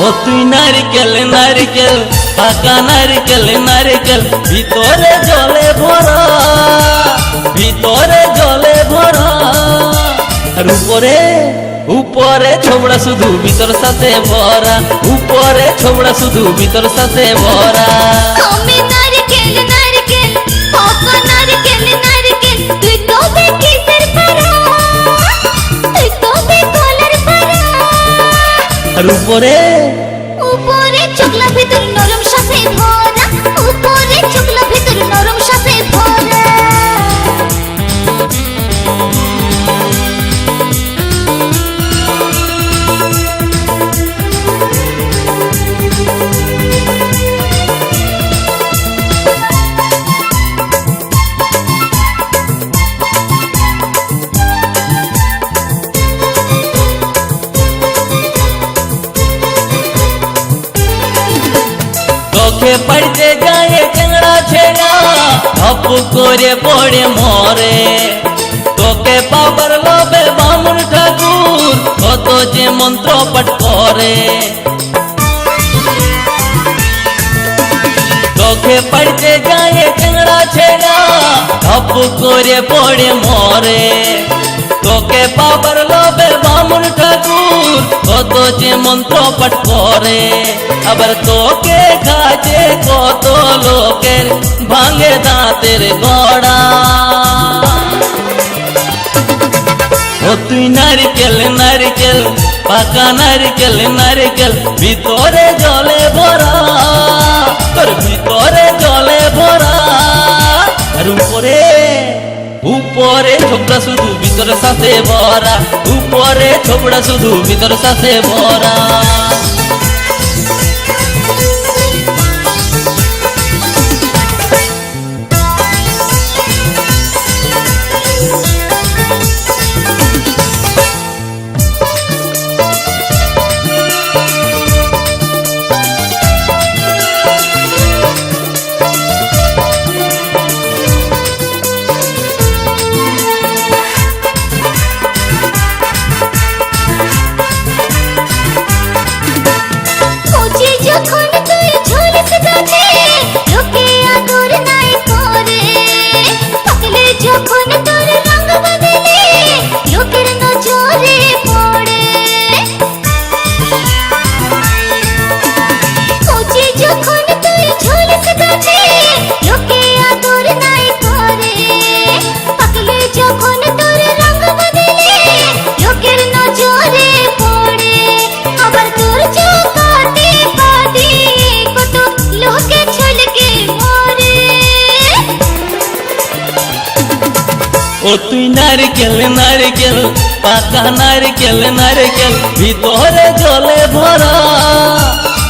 ও তুই নারকেল নারকেল পাকা নারকেল নারকেল ভিতরে জলে ভরা, ভিতরে জলে ভরা। আর উপরে উপরে ছোবড়া শুধু ভিতর সাথে ভরা, উপরে ছোবড়া শুধু ভিতর সাথে ভরা। আমি নারকেল নারকেল পাকা নারকেল নারকেল তুই তবে কিসের পারা, তুই তবে কলার পারা। আর উপরে উপরে চোখলা ভিতর নরম সাথে ভরা, উপরে চোখলা ভিতর নরম সাথে ভরা। চোখে পড়তে যায় চ্যাংড়া ছেড়া ধপ করে পড়ে মরে। তোকে পাবার লোভে বামুন ঠাকুর কত যে মন্ত্র পাঠ করে। চোখে পড়তে যায় চ্যাংড়া ছেড়া ধপ করে পড়ে মরে। তোকে পাবার লোভে বামুন ঠাকুর কত যে মন্ত্র পাঠ করে। আবার তোকে কাজে কত লোকের ভাঙে দাঁতের গড়া। ও তুই নারকেল নারকেল পাকা নারকেল নারকেল ভিতরে জলে ভরা, তোর ভিতরে জলে ভরা। আর উপরে উপরে ছোবড়া শুধু ভিতর সাথে ভরা, উপরে ছোবড়া শুধু ভিতর সাথে ভরা। যখন তুই ঝুলিস গাছে লোকে আদর নাই করে, পাকলে যখন তোর রঙ বদলে লোকের নজরে পড়ে। কচি যখন তুই ঝুলিস গাছে লোকে আদর নাই করে, পাকলে যখন তোর রঙ বদলে লোকের নজরে পড়ে। আবার তোর চোখাতে পাতি কত লোকে ছলকে মরে। ও তুই নারকেল নারকেল পাকা নারকেল নারকেল ভিতরে জলে ভরা,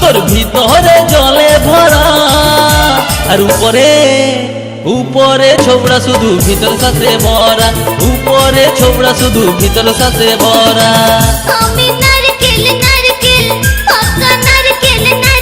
তোর ভিতরে জলে ভরা। আর উপরে উপরে ছোবড়া শুধু ভিতর সাথে ভরা, উপরে ছোবড়া শুধু ভিতর সাথে ভরা। আমি নারকেল নারকেল পাকা নারকেল নারকেল